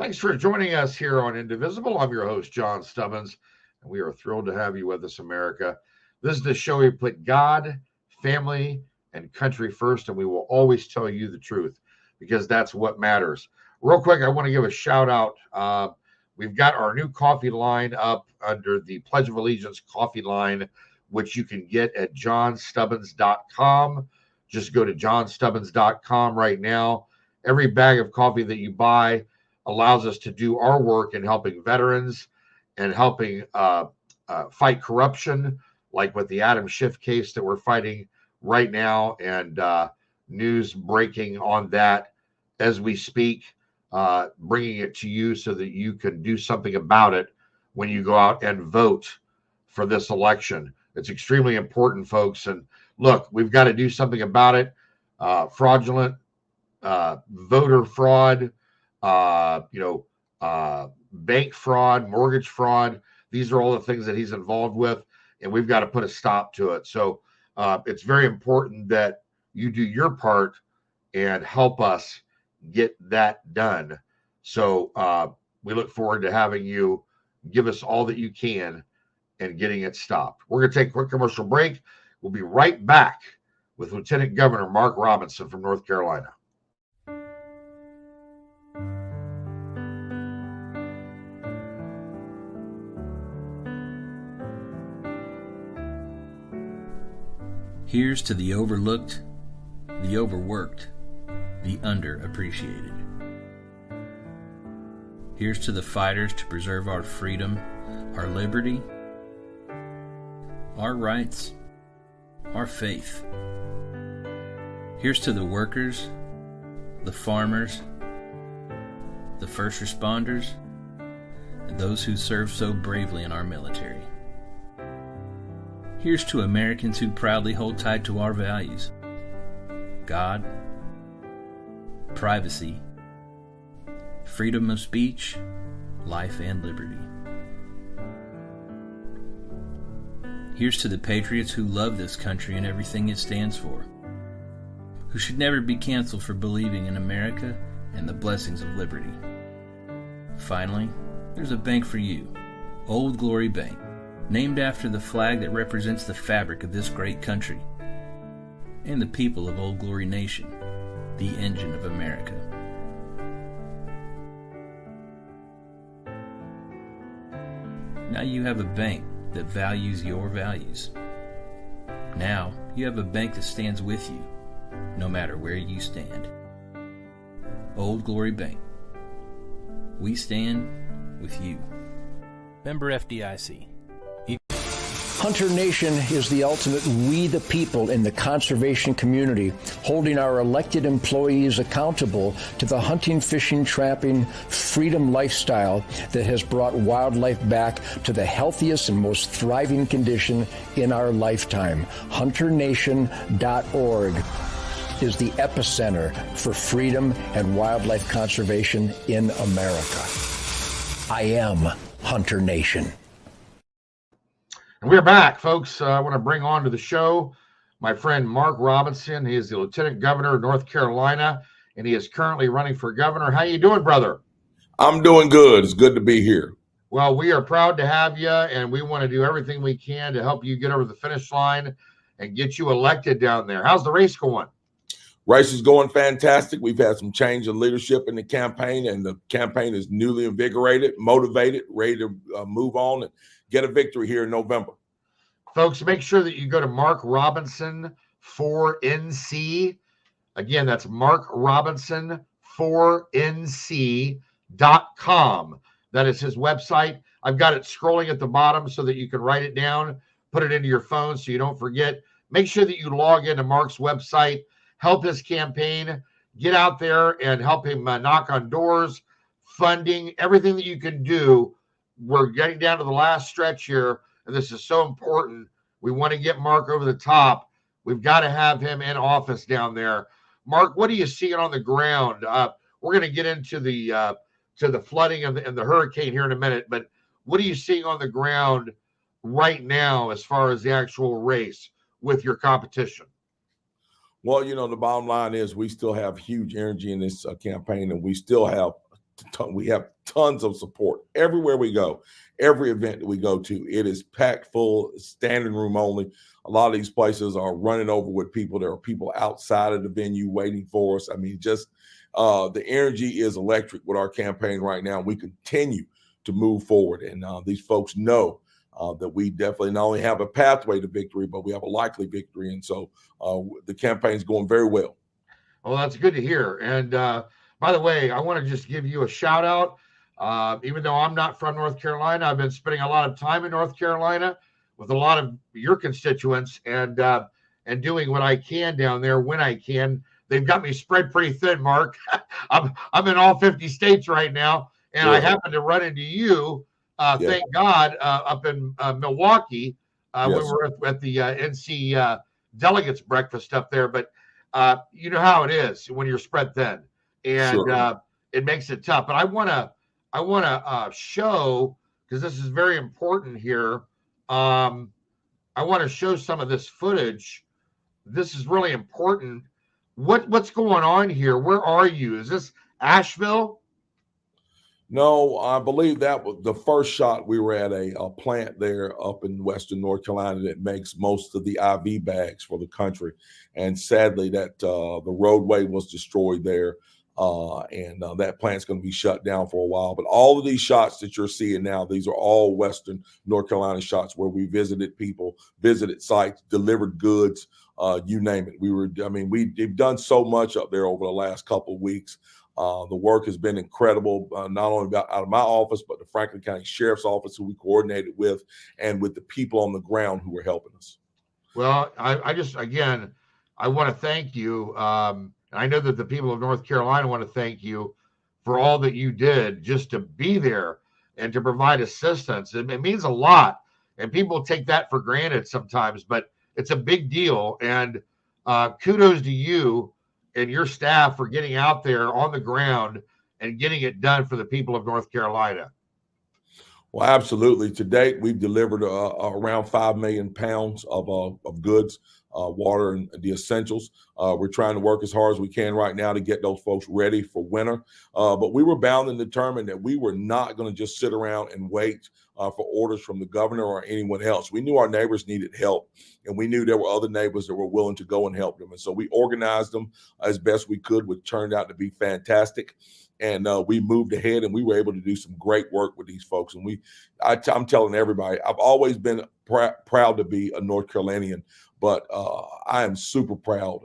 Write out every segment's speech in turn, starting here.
Thanks for joining us here on Indivisible. I'm your host, John Stubbins, and we are thrilled to have you with us, America. This is the show we put God, family, and country first, and we will always tell you the truth because that's what matters. Real quick, I want to give a shout out. We've got our new coffee line up under the Pledge of Allegiance coffee line, which you can get at johnstubbins.com. Just go to johnstubbins.com right now. Every bag of coffee that you buy allows us to do our work in helping veterans and helping fight corruption, like with the Adam Schiff case that we're fighting right now, and news breaking on that as we speak, bringing it to you so that you can do something about it when you go out and vote for this election. It's extremely important, folks. And look, we've got to do something about it. Fraudulent voter fraud, bank fraud, mortgage fraud. These are all the things that he's involved with, and we've got to put a stop to it. So it's very important that you do your part and help us get that done. So we look forward to having you give us all that you can and getting it stopped. We're going to take a quick commercial break. We'll be right back with Lieutenant Governor Mark Robinson from North Carolina. Here's to the overlooked, the overworked, the underappreciated. Here's to the fighters to preserve our freedom, our liberty, our rights, our faith. Here's to the workers, the farmers, the first responders, and those who serve so bravely in our military. Here's to Americans who proudly hold tight to our values: God, privacy, freedom of speech, life and liberty. Here's to the patriots who love this country and everything it stands for, who should never be canceled for believing in America and the blessings of liberty. Finally, there's a bank for you, Old Glory Bank, named after the flag that represents the fabric of this great country and the people of Old Glory Nation, the engine of America. Now you have a bank that values your values. Now you have a bank that stands with you, no matter where you stand. Old Glory Bank. We stand with you. Member FDIC. Hunter Nation is the ultimate we the people in the conservation community, holding our elected employees accountable to the hunting, fishing, trapping, freedom lifestyle that has brought wildlife back to the healthiest and most thriving condition in our lifetime. HunterNation.org is the epicenter for freedom and wildlife conservation in America. I am Hunter Nation. And we're back, folks. I want to bring on to the show my friend Mark Robinson. He is the Lieutenant Governor of North Carolina, and he is currently running for governor. How you doing, brother? I'm doing good. It's good to be here. Well, we are proud to have you, and we want to do everything we can to help you get over the finish line and get you elected down there. How's the race going? Race is going fantastic. We've had some change of leadership in the campaign, and the campaign is newly invigorated, motivated, ready to move on and get a victory here in November. Folks, make sure that you go to Mark Robinson 4NC. Again, that's Mark Robinson 4NC.com. That is his website. I've got it scrolling at the bottom so that you can write it down, put it into your phone so you don't forget. Make sure that you log into Mark's website, help his campaign, get out there and help him knock on doors, funding, everything that you can do. We're getting down to the last stretch here, and this is so important. We want to get Mark over the top. We've got to have him in office down there. Mark, what are you seeing on the ground? We're going to get into the flooding and the hurricane here in a minute, but what are you seeing on the ground right now as far as the actual race with your competition? Well, the bottom line is we still have huge energy in this campaign, and we still have we have tons of support everywhere we go. Every event that we go to, it is packed full, standing room only. A lot of these places are running over with people. There are people outside of the venue waiting for us. I mean, just the energy is electric with our campaign right now. We continue to move forward, and these folks know that we definitely not only have a pathway to victory, but we have a likely victory. And so the campaign is going very well. Well, that's good to hear. And by the way, I want to just give you a shout out. Even though I'm not from North Carolina, I've been spending a lot of time in North Carolina with a lot of your constituents and doing what I can down there when I can. They've got me spread pretty thin, Mark. I'm in all 50 states right now, and Good. I happen to run into you. Thank God, up in Milwaukee. Yes. We were at the NC delegates breakfast up there, but you know how it is when you're spread thin, and Sure. It makes it tough. But I want to show, because this is very important here. I want to show some of this footage. This is really important. What's going on here? Where are you? Is this Asheville? No, I believe that was the first shot. We were at a plant there up in Western North Carolina that makes most of the IV bags for the country. And sadly, that the roadway was destroyed there. And that plant's going to be shut down for a while. But all of these shots that you're seeing now, these are all Western North Carolina shots where we visited people, visited sites, delivered goods, you name it. We've done so much up there over the last couple of weeks. The work has been incredible, not only out of my office, but the Franklin County Sheriff's Office, who we coordinated with, and with the people on the ground who were helping us. Well, I want to thank you. I know that the people of North Carolina want to thank you for all that you did just to be there and to provide assistance. It means a lot, and people take that for granted sometimes, but it's a big deal. And kudos to you and your staff for getting out there on the ground and getting it done for the people of North Carolina. Well, absolutely. To date, we've delivered around 5 million pounds of goods, water, and the essentials. We're trying to work as hard as we can right now to get those folks ready for winter. But we were bound and determined that we were not going to just sit around and wait for orders from the governor or anyone else. We knew our neighbors needed help, and we knew there were other neighbors that were willing to go and help them. And so we organized them as best we could, which turned out to be fantastic. And we moved ahead, and we were able to do some great work with these folks. And I'm telling everybody, I've always been proud to be a North Carolinian, but I am super proud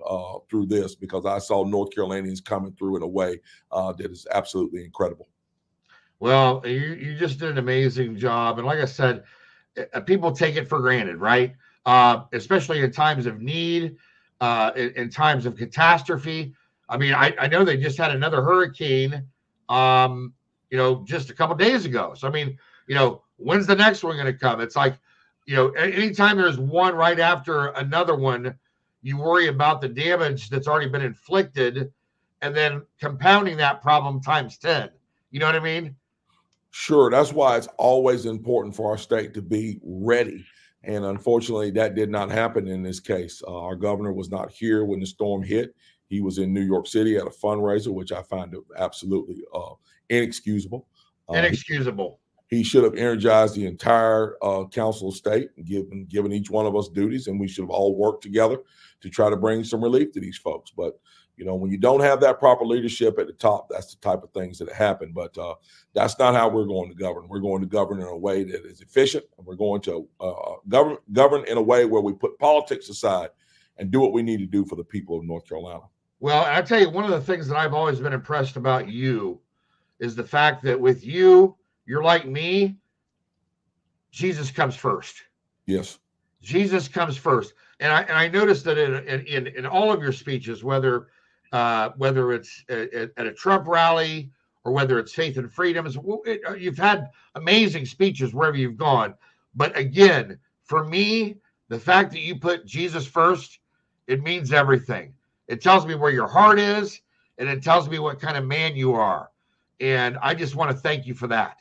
through this because I saw North Carolinians coming through in a way that is absolutely incredible. Well, you just did an amazing job. And like I said, people take it for granted, right? Especially in times of need, in times of catastrophe. I mean, I know they just had another hurricane, just a couple days ago. So, I mean, when's the next one going to come? It's like, anytime there's one right after another one, you worry about the damage that's already been inflicted and then compounding that problem times 10. You know what I mean? Sure. That's why it's always important for our state to be ready. And unfortunately, that did not happen in this case. Our governor was not here when the storm hit. He was in New York City at a fundraiser, which I find absolutely inexcusable. Inexcusable. He should have energized the entire council of state and given each one of us duties, and we should have all worked together to try to bring some relief to these folks. But, when you don't have that proper leadership at the top, that's the type of things that happen. But that's not how we're going to govern. We're going to govern in a way that is efficient, and we're going to govern in a way where we put politics aside and do what we need to do for the people of North Carolina. Well, I tell you, one of the things that I've always been impressed about you is the fact that with you, you're like me. Jesus comes first. Yes. Jesus comes first. And I noticed that in all of your speeches, whether it's at a Trump rally or whether it's Faith and Freedoms, you've had amazing speeches wherever you've gone. But again, for me, the fact that you put Jesus first, it means everything. It tells me where your heart is, and it tells me what kind of man you are. And I just want to thank you for that.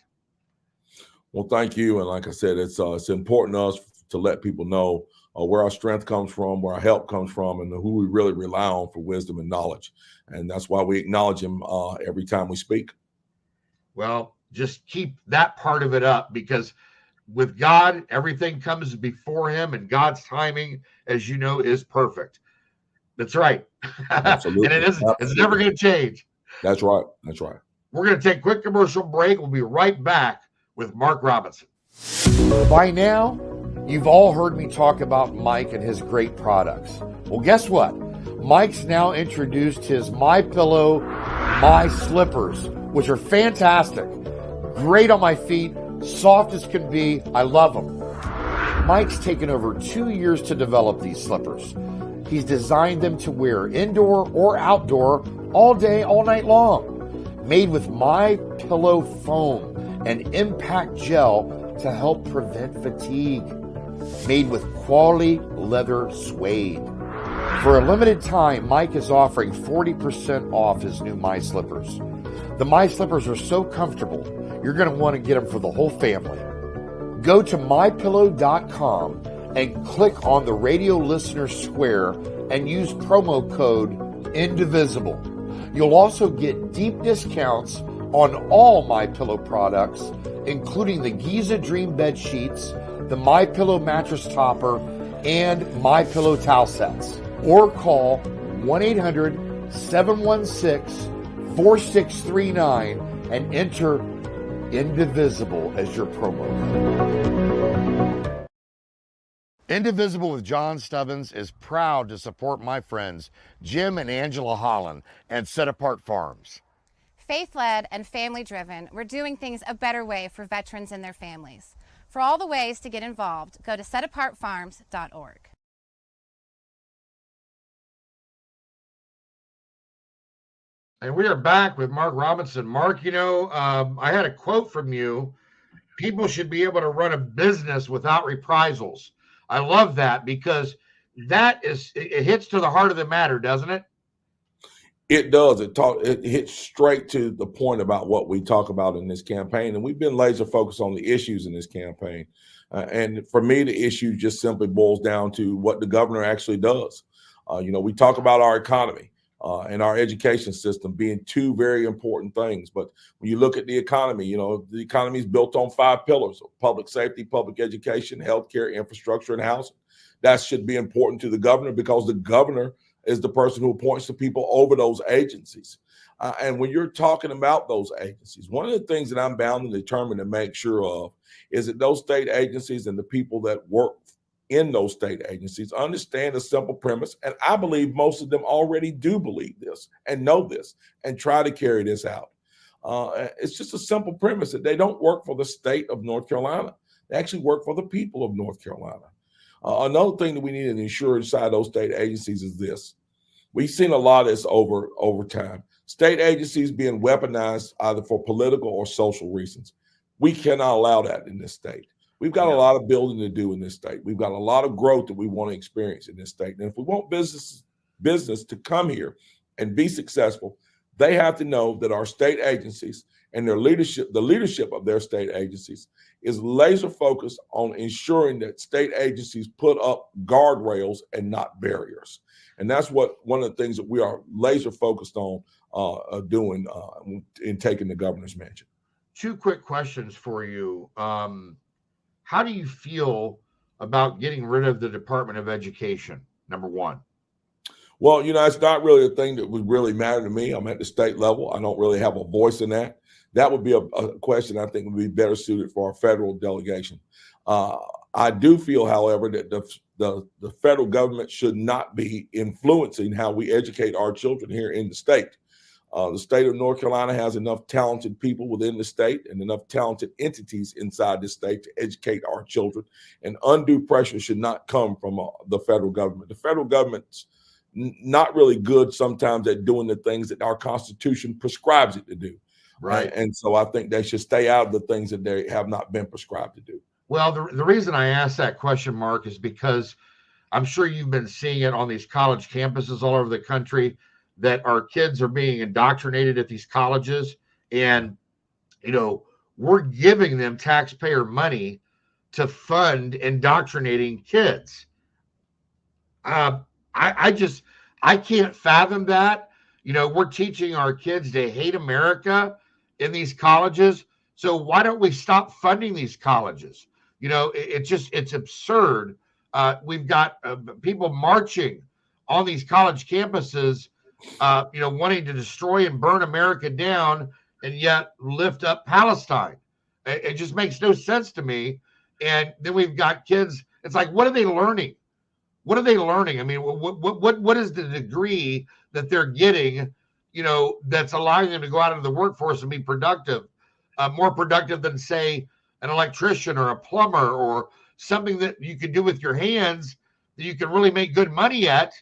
Well, thank you. And like I said, it's important to us to let people know where our strength comes from, where our help comes from, and who we really rely on for wisdom and knowledge. And that's why we acknowledge him every time we speak. Well, just keep that part of it up, because with God, everything comes before him, and God's timing, as you know, is perfect. That's right. And Absolutely. it's never Absolutely. going to change. That's right. That's right. We're going to take a quick commercial break. We'll be right back with Mark Robinson. By now, you've all heard me talk about Mike and his great products. Well, guess what? Mike's now introduced his MyPillow My Slippers, which are fantastic. Great on my feet, soft as can be. I love them. Mike's taken over 2 years to develop these slippers. He's designed them to wear indoor or outdoor, all day, all night long. Made with MyPillow foam and impact gel to help prevent fatigue. Made with quality leather suede. For a limited time, Mike is offering 40% off his new My Slippers. The My Slippers are so comfortable, you're going to want to get them for the whole family. Go to mypillow.com and click on the radio listener square and use promo code INDIVISIBLE. You'll also get deep discounts on all MyPillow products, including the Giza Dream bed sheets, the MyPillow mattress topper, and MyPillow towel sets. Or call 1-800-716-4639 and enter INDIVISIBLE as your promo code. Indivisible with John Stubbins is proud to support my friends Jim and Angela Holland and Set Apart Farms. Faith-led and family-driven, we're doing things a better way for veterans and their families. For all the ways to get involved, go to setapartfarms.org. And we are back with Mark Robinson. Mark, I had a quote from you. People should be able to run a business without reprisals. I love that, because it hits to the heart of the matter, doesn't it? It does. It hits straight to the point about what we talk about in this campaign. And we've been laser focused on the issues in this campaign. And for me, the issue just simply boils down to what the governor actually does. We talk about our economy and our education system being two very important things. But when you look at the economy, the economy is built on 5 pillars: public safety, public education, healthcare, infrastructure, and housing. That should be important to the governor, because the governor is the person who appoints the people over those agencies. And when you're talking about those agencies, one of the things that I'm bound and determined to make sure of is that those state agencies and the people that work in those state agencies understand a simple premise. And I believe most of them already do believe this and know this and try to carry this out. It's just a simple premise that they don't work for the state of North Carolina. They actually work for the people of North Carolina. Another thing that we need to ensure inside those state agencies is this. We've seen a lot of this over time. State agencies being weaponized either for political or social reasons. We cannot allow that in this state. We've got a lot of building to do in this state. We've got a lot of growth that we want to experience in this state. And if we want business to come here and be successful, they have to know that our state agencies and their leadership, the leadership of their state agencies, is laser focused on ensuring that state agencies put up guardrails and not barriers. And that's one of the things that we are laser focused on doing in taking the governor's mansion. 2 quick questions for you. How do you feel about getting rid of the Department of Education, number one? Well, it's not really a thing that would really matter to me. I'm at the state level. I don't really have a voice in that. That would be a question I think would be better suited for our federal delegation. I do feel, however, that the federal government should not be influencing how we educate our children here in the state. The state of North Carolina has enough talented people within the state and enough talented entities inside the state to educate our children, and undue pressure should not come from the federal government. The federal government's not really good sometimes at doing the things that our Constitution prescribes it to do. Right. And so I think they should stay out of the things that they have not been prescribed to do. Well, the reason I asked that question, Mark, is because I'm sure you've been seeing it on these college campuses all over the country, that our kids are being indoctrinated at these colleges. And, we're giving them taxpayer money to fund indoctrinating kids. I can't fathom that. We're teaching our kids to hate America in these colleges. So why don't we stop funding these colleges? It's absurd. We've got people marching on these college campuses, wanting to destroy and burn America down, and yet lift up Palestine. It just makes no sense to me. And then we've got kids. It's like, what are they learning? What are they learning? I mean, what is the degree that they're getting, that's allowing them to go out into the workforce and be productive, more productive than, say, an electrician or a plumber or something that you can do with your hands that you can really make good money at,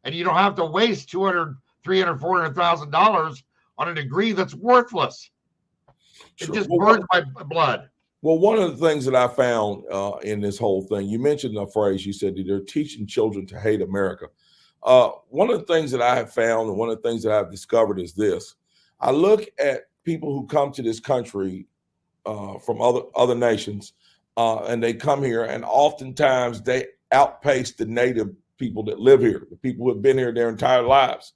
and you don't have to waste $200,000, $300,000, $400,000 on a degree that's worthless. It just burns my blood. Well, one of the things that I found in this whole thing, you mentioned a phrase, you said that they're teaching children to hate America. One of the things that I have found and one of the things that I've discovered is this. I look at people who come to this country from other nations, and they come here, and oftentimes they outpace the native people that live here, the people who have been here their entire lives.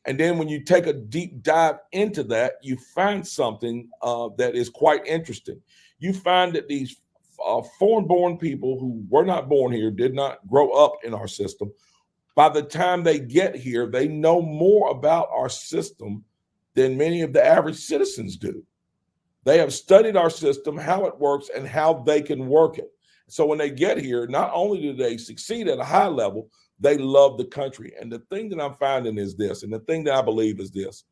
And then when you take a deep dive into that, you find something that is quite interesting. You find that these foreign-born people who were not born here, did not grow up in our system, by the time they get here, they know more about our system than many of the average citizens do. They have studied our system, how it works, and how they can work it. So when they get here, not only do they succeed at a high level, they love the country. And the thing that I'm finding is this, and the thing that I believe is this: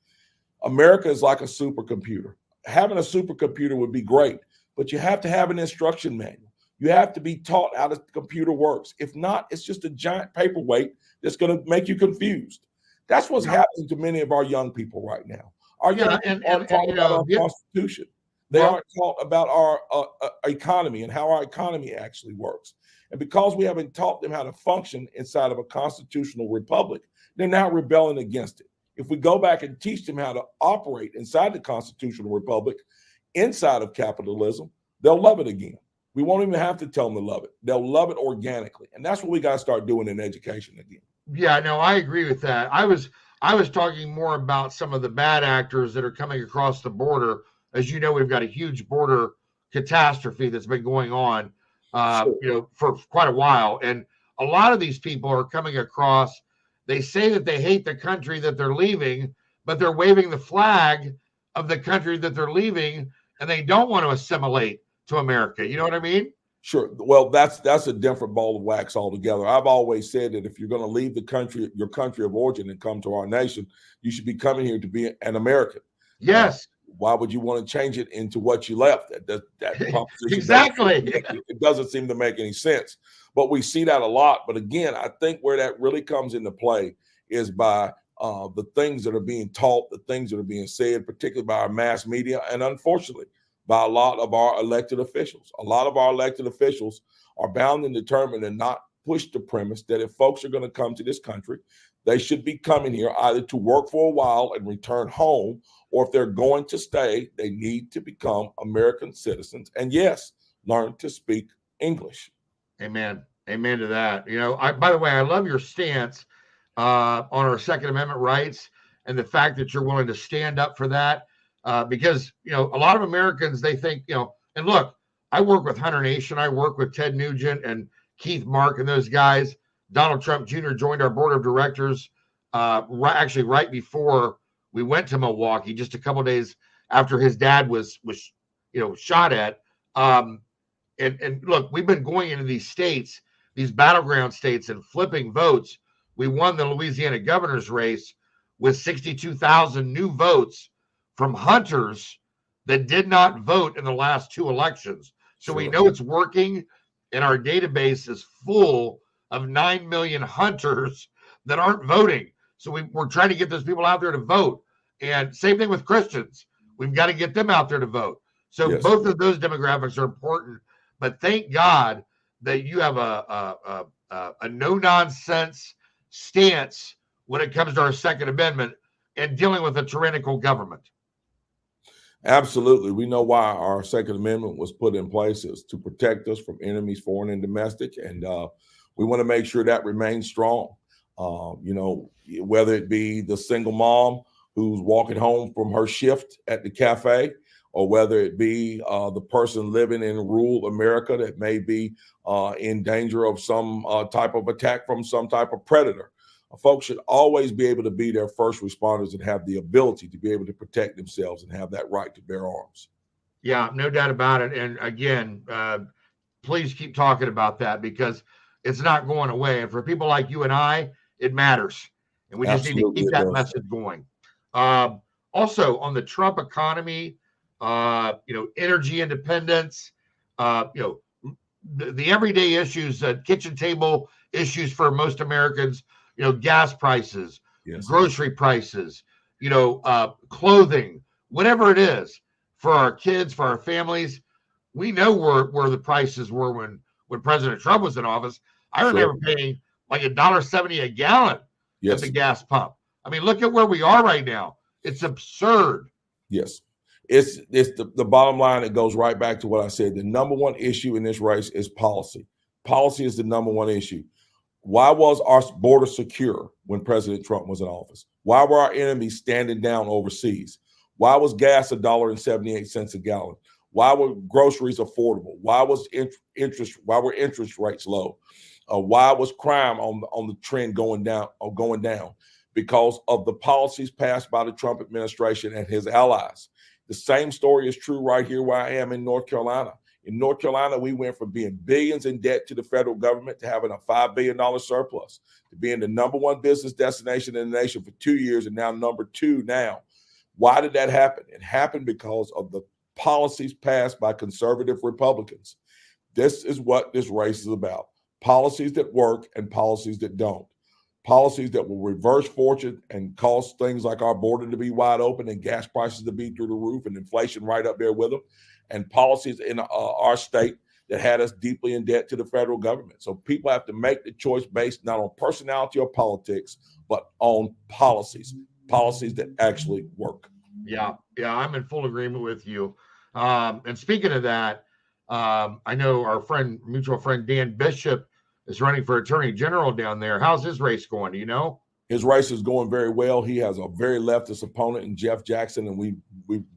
America is like a supercomputer. Having a supercomputer would be great, but you have to have an instruction manual. You have to be taught how the computer works. If not, it's just a giant paperweight that's going to make you confused. That's what's happening to many of our young people right now. Our young people aren't taught about our Constitution. They aren't taught about our economy and how our economy actually works. And because we haven't taught them how to function inside of a constitutional republic, they're now rebelling against it. If we go back and teach them how to operate inside the constitutional republic, inside of capitalism, they'll love it again. We won't even have to tell them to love it. They'll love it organically. And that's what we got to start doing in education again. Yeah, no, I agree with that. I was talking more about some of the bad actors that are coming across the border. As you know, we've got a huge border catastrophe that's been going on, for quite a while. And a lot of these people are coming across. They say that they hate the country that they're leaving, but they're waving the flag of the country that they're leaving, and they don't want to assimilate to America. You know what I mean? Sure. Well, that's a different ball of wax altogether. I've always said that if you're going to leave the country, your country of origin, and come to our nation, you should be coming here to be an American. Yes. Why would you want to change it into what you left? That proposition exactly. It doesn't seem to make any sense. But we see that a lot. But again, I think where that really comes into play is by the things that are being taught, the things that are being said, particularly by our mass media, and unfortunately, by a lot of our elected officials. A lot of our elected officials are bound and determined and not push the premise that if folks are going to come to this country, they should be coming here either to work for a while and return home, or if they're going to stay, they need to become American citizens. And yes, learn to speak English. Amen. Amen to that. By the way, I love your stance on our Second Amendment rights and the fact that you're willing to stand up for that. Because, a lot of Americans, they think, and look, I work with Hunter Nation. I work with Ted Nugent and Keith Mark and those guys. Donald Trump Jr. joined our board of directors right before we went to Milwaukee, just a couple of days after his dad was shot at. And look, we've been going into these states, these battleground states, and flipping votes. We won the Louisiana governor's race with 62,000 new votes from hunters that did not vote in the last two elections. So we know it's working, and our database is full of 9 million hunters that aren't voting. So we're trying to get those people out there to vote. And same thing with Christians. We've got to get them out there to vote. So both of those demographics are important. But thank God that you have a no-nonsense stance when it comes to our Second Amendment and dealing with a tyrannical government. Absolutely. We know why our Second Amendment was put in place, is to protect us from enemies, foreign and domestic. And we want to make sure that remains strong. Whether it be the single mom who's walking home from her shift at the cafe, or whether it be the person living in rural America that may be in danger of some type of attack from some type of predator. Folks should always be able to be their first responders and have the ability to be able to protect themselves and have that right to bear arms. Yeah, no doubt about it. And again, please keep talking about that, because it's not going away. And for people like you and I, it matters. And we just need to keep that message going. Also, on the Trump economy, energy independence, the everyday issues, kitchen table issues for most Americans, gas prices, yes, grocery prices, clothing, whatever it is for our kids, for our families. We know where the prices were when President Trump was in office. I remember paying like $1.70 a gallon at the gas pump. I mean, look at where we are right now. It's absurd. Yes. It's the bottom line. It goes right back to what I said. The number one issue in this race is policy. Policy is the number one issue. Why was our border secure when President Trump was in office? Why were our enemies standing down overseas? Why was gas $1.78 a gallon? Why were groceries affordable? Why was interest rates low? Why was crime on the trend going down? Because of the policies passed by the Trump administration and his allies. The same story is true right here where I am in North Carolina. In North Carolina, we went from being billions in debt to the federal government to having a $5 billion surplus, to being the number one business destination in the nation for 2 years and now number two now. Why did that happen? It happened because of the policies passed by conservative Republicans. This is what this race is about. Policies that work and policies that don't. Policies that will reverse fortune and cause things like our border to be wide open and gas prices to be through the roof and inflation right up there with them. And policies in our state that had us deeply in debt to the federal government. So people have to make the choice based not on personality or politics, but on policies that actually work. Yeah, I'm in full agreement with you. And speaking of that, I know our mutual friend Dan Bishop is running for Attorney General down there. How's his race going? Do you know? His race is going very well. He has a very leftist opponent in Jeff Jackson, and we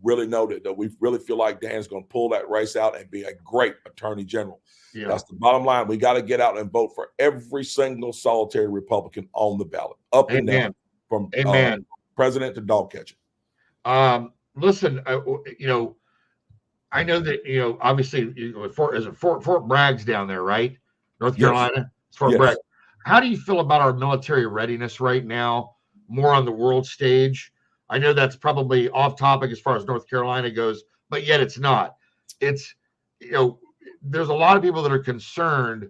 really know that we really feel like Dan's going to pull that race out and be a great Attorney General. Yeah. That's the bottom line. We got to get out and vote for every single solitary Republican on the ballot, up and down, from president to dog catcher. Listen, I know that obviously Fort Bragg's down there, right? North Carolina. Yes. It's Fort Bragg. How do you feel about our military readiness right now, more on the world stage? I know that's probably off topic as far as North Carolina goes, but yet it's not. It's, there's a lot of people that are concerned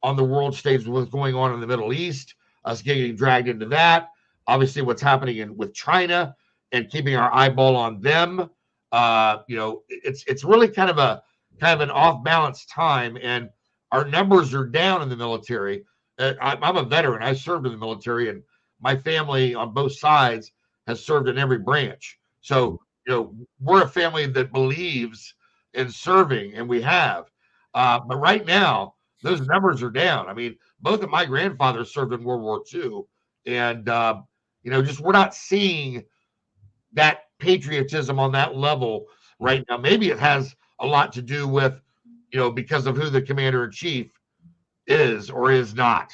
on the world stage with what's going on in the Middle East, us getting dragged into that. Obviously, what's happening with China and keeping our eyeball on them. It's really kind of an off balance time, and our numbers are down in the military. I'm a veteran. I served in the military, and my family on both sides has served in every branch. So, we're a family that believes in serving, and we have. But right now, those numbers are down. I mean, both of my grandfathers served in World War II, and we're not seeing that patriotism on that level right now. Maybe it has a lot to do with, because of who the commander-in-chief is or is not.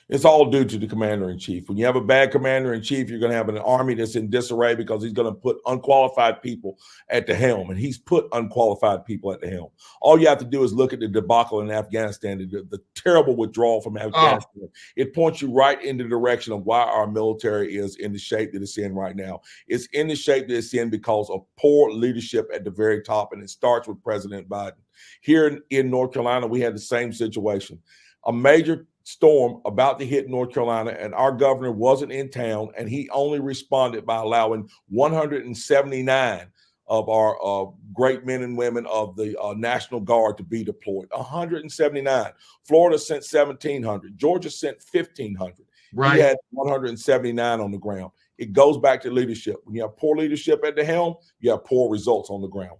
It's all due to the commander-in-chief. When you have a bad commander-in-chief, you're going to have an army that's in disarray because he's going to put unqualified people at the helm, and he's put unqualified people at the helm. All you have to do is look at the debacle in Afghanistan, the terrible withdrawal from Afghanistan. It points you right in the direction of why our military is in the shape that it's in right now. It's in the shape that it's in because of poor leadership at the very top, and it starts with President Biden. Here in North Carolina, we had the same situation. A major storm about to hit North Carolina, and our governor wasn't in town, and he only responded by allowing 179 of our great men and women of the National Guard to be deployed. 179. Florida sent 1,700. Georgia sent 1,500. Right. He had 179 on the ground. It goes back to leadership. When you have poor leadership at the helm, you have poor results on the ground.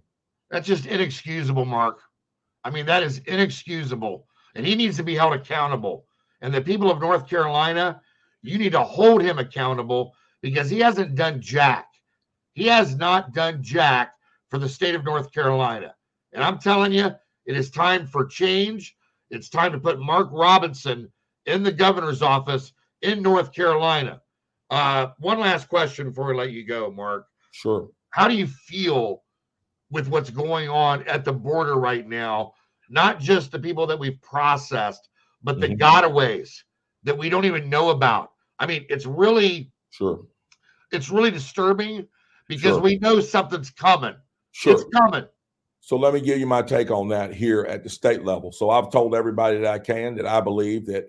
That's just inexcusable, Mark. I mean, that is inexcusable, and he needs to be held accountable. And the people of North Carolina, you need to hold him accountable, because he hasn't done jack. He has not done jack for the state of North Carolina. And I'm telling you, it is time for change. It's time to put Mark Robinson in the governor's office in North Carolina. One last question before we let you go, Mark. Sure. How do you feel with what's going on at the border right now? Not just the people that we've processed, but the gotaways that we don't even know about. I mean, it's really disturbing because we know something's coming. It's coming. So let me give you my take on that here at the state level. So I've told everybody that I can that I believe that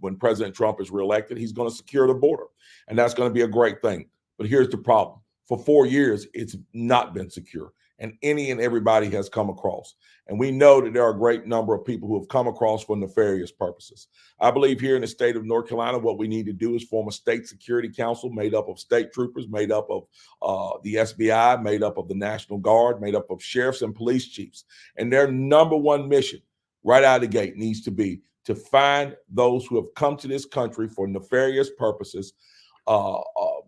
when President Trump is reelected, he's going to secure the border. And that's going to be a great thing. But here's the problem. For 4 years, it's not been secure. And any and everybody has come across. And we know that there are a great number of people who have come across for nefarious purposes. I believe here in the state of North Carolina, what we need to do is form a state security council made up of state troopers, made up of the SBI, made up of the National Guard, made up of sheriffs and police chiefs. And their number one mission right out of the gate needs to be to find those who have come to this country for nefarious purposes,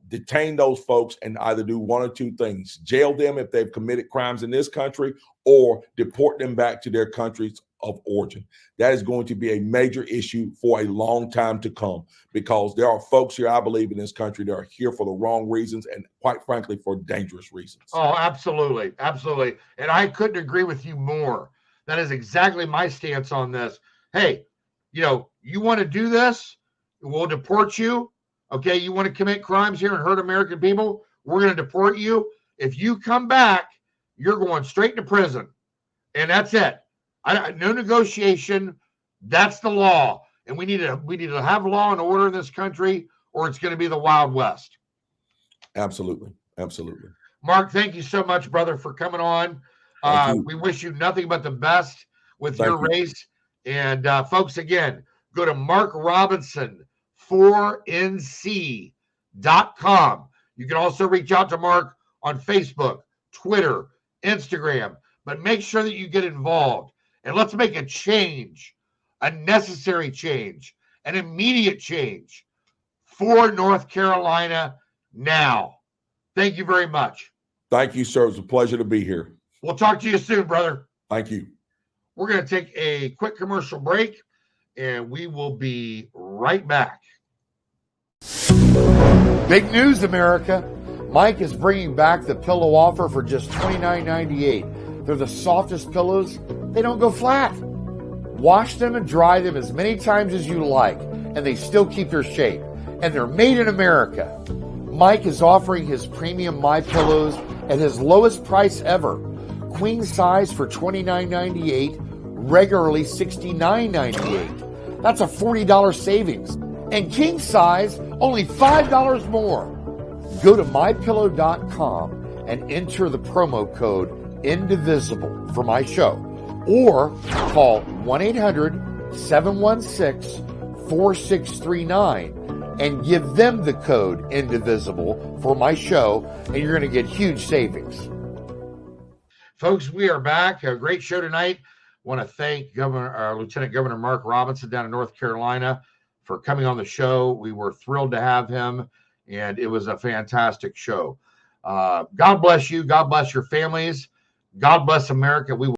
detain those folks and either do one or two things: jail them if they've committed crimes in this country, or deport them back to their countries of origin. That is going to be a major issue for a long time to come, because there are folks here, I believe, in this country that are here for the wrong reasons and, quite frankly, for dangerous reasons. Oh, absolutely. Absolutely. And I couldn't agree with you more. That is exactly my stance on this. Hey, you want to do this? We'll deport you. Okay, you want to commit crimes here and hurt American people? We're going to deport you. If you come back, you're going straight to prison. And that's it. No negotiation. That's the law. And we need to have law and order in this country, or it's going to be the Wild West. Absolutely. Absolutely. Mark, thank you so much, brother, for coming on. We wish you nothing but the best with your race. And folks, again, go to Mark Robinson 4nc.com. You can also reach out to Mark on Facebook, Twitter, Instagram, but make sure that you get involved, and let's make a change, a necessary change, an immediate change for North Carolina now. Thank you very much. Thank you, sir. It's a pleasure to be here. We'll talk to you soon, brother. Thank you. We're going to take a quick commercial break, and we will be right back. Big news, America. Mike is bringing back the pillow offer for just $29.98. They're the softest pillows. They don't go flat. Wash them and dry them as many times as you like, and they still keep their shape. And they're made in America. Mike is offering his premium My Pillows at his lowest price ever. Queen size for $29.98, regularly $69.98. That's a $40 savings. And king size, only $5 more. Go to mypillow.com and enter the promo code INDIVISIBLE for my show, or call 1-800-716-4639 and give them the code INDIVISIBLE for my show, and you're going to get huge savings. Folks, we are back. A great show tonight. I want to thank Lieutenant Governor Mark Robinson down in North Carolina for coming on the show. We were thrilled to have him, and it was a fantastic show. God bless you. God bless your families. God bless America. We will